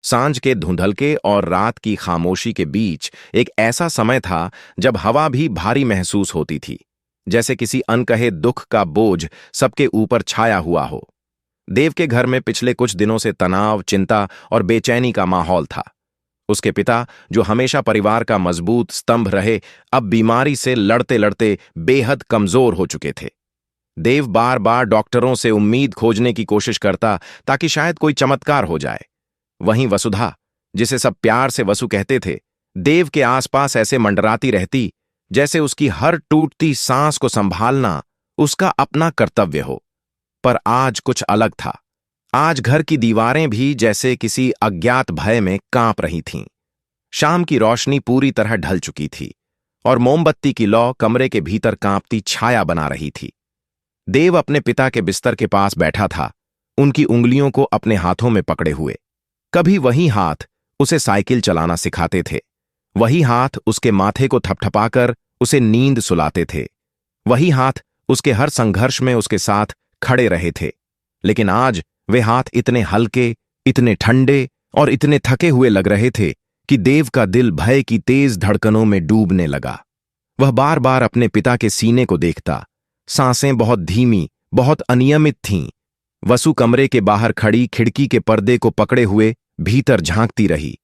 सांझ के धुंधलके और रात की खामोशी के बीच एक ऐसा समय था जब हवा भी भारी महसूस होती थी, जैसे किसी अनकहे दुख का बोझ सबके ऊपर छाया हुआ हो। देव के घर में पिछले कुछ दिनों से तनाव, चिंता और बेचैनी का माहौल था। उसके पिता, जो हमेशा परिवार का मजबूत स्तंभ रहे, अब बीमारी से लड़ते लड़ते बेहद कमजोर हो चुके थे। देव बार बार डॉक्टरों से उम्मीद खोजने की कोशिश करता ताकि शायद कोई चमत्कार हो जाए। वहीं वसुधा, जिसे सब प्यार से वसु कहते थे, देव के आसपास ऐसे मंडराती रहती जैसे उसकी हर टूटती सांस को संभालना उसका अपना कर्तव्य हो। पर आज कुछ अलग था। आज घर की दीवारें भी जैसे किसी अज्ञात भय में कांप रही थीं। शाम की रोशनी पूरी तरह ढल चुकी थी और मोमबत्ती की लौ कमरे के भीतर कांपती छाया बना रही थी। देव अपने पिता के बिस्तर के पास बैठा था, उनकी उंगलियों को अपने हाथों में पकड़े हुए। कभी वही हाथ उसे साइकिल चलाना सिखाते थे, वही हाथ उसके माथे को थपथपाकर उसे नींद सुलाते थे, वही हाथ उसके हर संघर्ष में उसके साथ खड़े रहे थे। लेकिन आज वे हाथ इतने हल्के, इतने ठंडे और इतने थके हुए लग रहे थे कि देव का दिल भय की तेज धड़कनों में डूबने लगा। वह बार बार अपने पिता के सीने को देखता। सांसें बहुत धीमी, बहुत अनियमित थीं। वसु कमरे के बाहर खड़ी खिड़की के पर्दे को पकड़े हुए भीतर झांकती रही।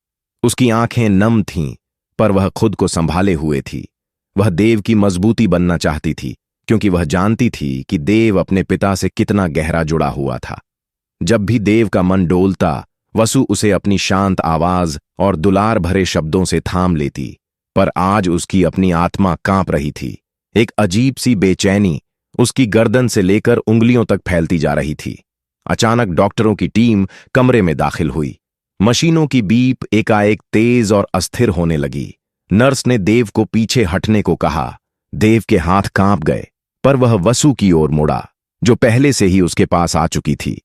उसकी आंखें नम थीं, पर वह खुद को संभाले हुए थी। वह देव की मजबूती बनना चाहती थी, क्योंकि वह जानती थी कि देव अपने पिता से कितना गहरा जुड़ा हुआ था। जब भी देव का मन डोलता, वसु उसे अपनी शांत आवाज और दुलार भरे शब्दों से थाम लेती। पर आज उसकी अपनी आत्मा कांप रही थी। एक अजीब सी बेचैनी उसकी गर्दन से लेकर उंगलियों तक फैलती जा रही थी। अचानक डॉक्टरों की टीम कमरे में दाखिल हुई। मशीनों की बीप एकाएक तेज और अस्थिर होने लगी। नर्स ने देव को पीछे हटने को कहा। देव के हाथ कांप गए, पर वह वसु की ओर मुड़ा, जो पहले से ही उसके पास आ चुकी थी।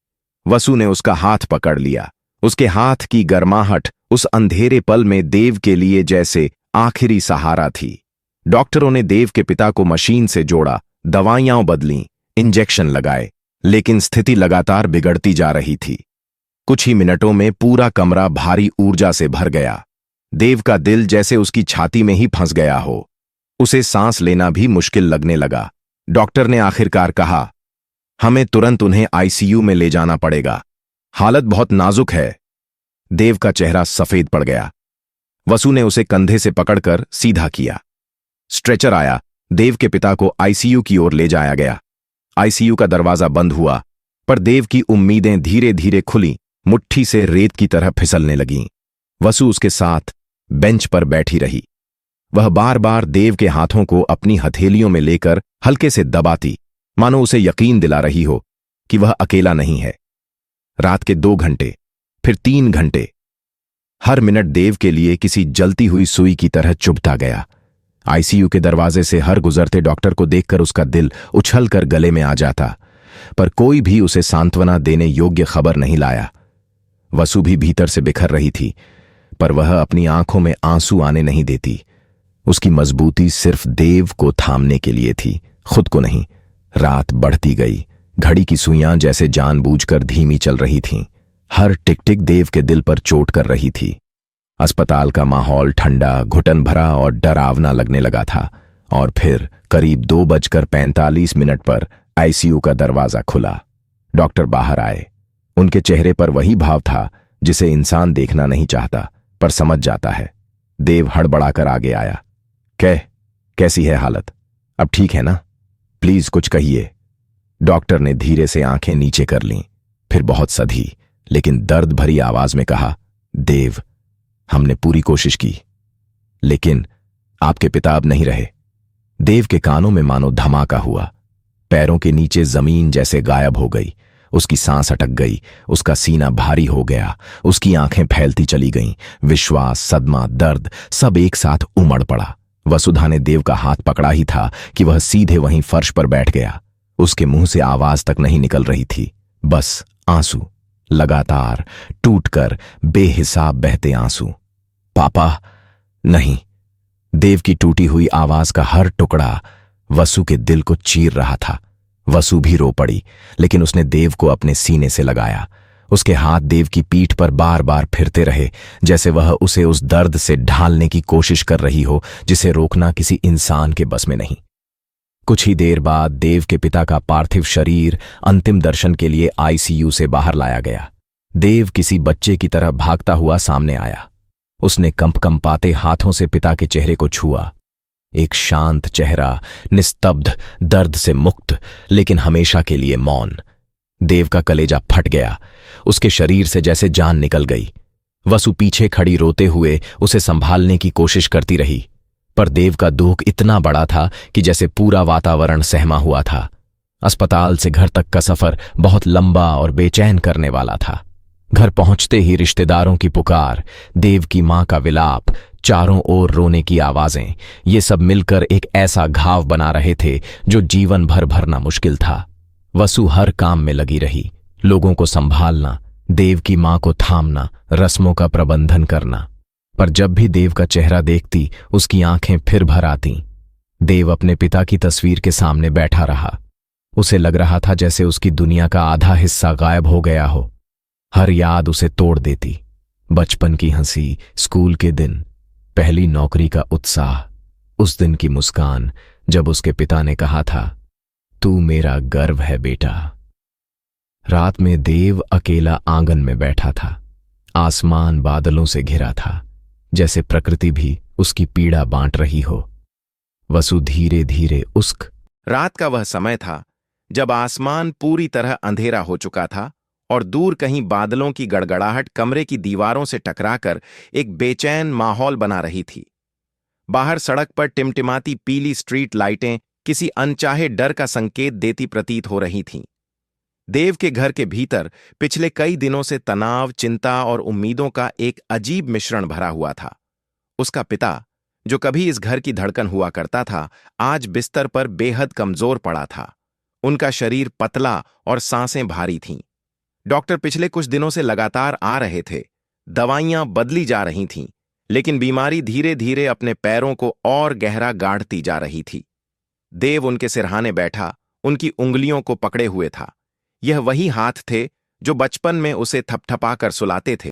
वसु ने उसका हाथ पकड़ लिया। उसके हाथ की गर्माहट उस अंधेरे पल में देव के लिए जैसे आखिरी सहारा थी। डॉक्टरों ने देव के पिता को मशीन से जोड़ा, दवाइयां बदलीं, इंजेक्शन लगाए, लेकिन स्थिति लगातार बिगड़ती जा रही थी। कुछ ही मिनटों में पूरा कमरा भारी ऊर्जा से भर गया। देव का दिल जैसे उसकी छाती में ही फंस गया हो। उसे सांस लेना भी मुश्किल लगने लगा। डॉक्टर ने आखिरकार कहा, हमें तुरंत उन्हें आईसीयू में ले जाना पड़ेगा। हालत बहुत नाजुक है। देव का चेहरा सफेद पड़ गया। वसु ने उसे कंधे से पकड़कर सीधा किया। स्ट्रेचर आया। देव के पिता को आईसीयू की ओर ले जाया गया। आईसीयू का दरवाजा बंद हुआ, पर देव की उम्मीदें धीरे धीरे खुली, मुट्ठी से रेत की तरह फिसलने लगीं। वसु उसके साथ बेंच पर बैठी रही। वह बार बार देव के हाथों को अपनी हथेलियों में लेकर हल्के से दबाती, मानो उसे यकीन दिला रही हो कि वह अकेला नहीं है। रात के 2 घंटे, फिर 3 घंटे। हर मिनट देव के लिए किसी जलती हुई सुई की तरह चुभता गया। आईसीयू के दरवाजे से हर गुजरते डॉक्टर को देखकर उसका दिल उछलकर गले में आ जाता, पर कोई भी उसे सांत्वना देने योग्य खबर नहीं लाया। वसु भी भीतर से बिखर रही थी, पर वह अपनी आंखों में आंसू आने नहीं देती। उसकी मजबूती सिर्फ देव को थामने के लिए थी, खुद को नहीं। रात बढ़ती गई। घड़ी की सुइयां जैसे जानबूझकर धीमी चल रही थीं। हर टिक टिक देव के दिल पर चोट कर रही थी। अस्पताल का माहौल ठंडा, घुटन भरा और डरावना लगने लगा था। और फिर करीब 2:45 पर आईसीयू का दरवाजा खुला। डॉक्टर बाहर आए। उनके चेहरे पर वही भाव था जिसे इंसान देखना नहीं चाहता, पर समझ जाता है। देव हड़बड़ाकर आगे आया। कैसी है हालत? अब ठीक है ना? प्लीज कुछ कहिए। डॉक्टर ने धीरे से आंखें नीचे कर लीं, फिर बहुत सधी लेकिन दर्द भरी आवाज में कहा, देव, हमने पूरी कोशिश की, लेकिन आपके पिता अब नहीं रहे। देव के कानों में मानो धमाका हुआ। पैरों के नीचे जमीन जैसे गायब हो गई। उसकी सांस अटक गई। उसका सीना भारी हो गया। उसकी आंखें फैलती चली गईं। विश्वास, सदमा, दर्द सब एक साथ उमड़ पड़ा। वसुधा ने देव का हाथ पकड़ा ही था कि वह सीधे वहीं फर्श पर बैठ गया। उसके मुंह से आवाज तक नहीं निकल रही थी, बस आंसू, लगातार टूटकर बेहिसाब बहते आंसू। पापा, नहीं। देव की टूटी हुई आवाज का हर टुकड़ा वसु के दिल को चीर रहा था। वसु भी रो पड़ी, लेकिन उसने देव को अपने सीने से लगाया। उसके हाथ देव की पीठ पर बार बार फिरते रहे, जैसे वह उसे उस दर्द से ढालने की कोशिश कर रही हो जिसे रोकना किसी इंसान के बस में नहीं। कुछ ही देर बाद देव के पिता का पार्थिव शरीर अंतिम दर्शन के लिए आईसीयू से बाहर लाया गया। देव किसी बच्चे की तरह भागता हुआ सामने आया। उसने कंपकंपाते हाथों से पिता के चेहरे को छुआ। एक शांत चेहरा, निस्तब्ध, दर्द से मुक्त, लेकिन हमेशा के लिए मौन। देव का कलेजा फट गया। उसके शरीर से जैसे जान निकल गई। वसु पीछे खड़ी रोते हुए उसे संभालने की कोशिश करती रही, पर देव का दुख इतना बड़ा था कि जैसे पूरा वातावरण सहमा हुआ था। अस्पताल से घर तक का सफर बहुत लंबा और बेचैन करने वाला था। घर पहुंचते ही रिश्तेदारों की पुकार, देव की मां का विलाप, चारों ओर रोने की आवाजें, ये सब मिलकर एक ऐसा घाव बना रहे थे जो जीवन भर भरना मुश्किल था। वसु हर काम में लगी रही, लोगों को संभालना, देव की मां को थामना, रस्मों का प्रबंधन करना। पर जब भी देव का चेहरा देखती, उसकी आंखें फिर भर आतीं। देव अपने पिता की तस्वीर के सामने बैठा रहा। उसे लग रहा था जैसे उसकी दुनिया का आधा हिस्सा गायब हो गया हो। हर याद उसे तोड़ देती। बचपन की हंसी, स्कूल के दिन, पहली नौकरी का उत्साह, उस दिन की मुस्कान जब उसके पिता ने कहा था, तू मेरा गर्व है बेटा। रात में देव अकेला आंगन में बैठा था। आसमान बादलों से घिरा था, जैसे प्रकृति भी उसकी पीड़ा बांट रही हो। वसु धीरे धीरे रात का वह समय था जब आसमान पूरी तरह अंधेरा हो चुका था और दूर कहीं बादलों की गड़गड़ाहट कमरे की दीवारों से टकराकर एक बेचैन माहौल बना रही थी। बाहर सड़क पर टिमटिमाती पीली स्ट्रीट लाइटें किसी अनचाहे डर का संकेत देती प्रतीत हो रही थीं। देव के घर के भीतर पिछले कई दिनों से तनाव, चिंता और उम्मीदों का एक अजीब मिश्रण भरा हुआ था। उसका पिता, जो कभी इस घर की धड़कन हुआ करता था, आज बिस्तर पर बेहद कमजोर पड़ा था। उनका शरीर पतला और सांसें भारी थीं। डॉक्टर पिछले कुछ दिनों से लगातार आ रहे थे, दवाइयां बदली जा रही थीं, लेकिन बीमारी धीरे धीरे अपने पैरों को और गहरा गाढ़ती जा रही थी। देव उनके सिरहाने बैठा, उनकी उंगलियों को पकड़े हुए था। यह वही हाथ थे जो बचपन में उसे थपथपाकर सुलाते थे।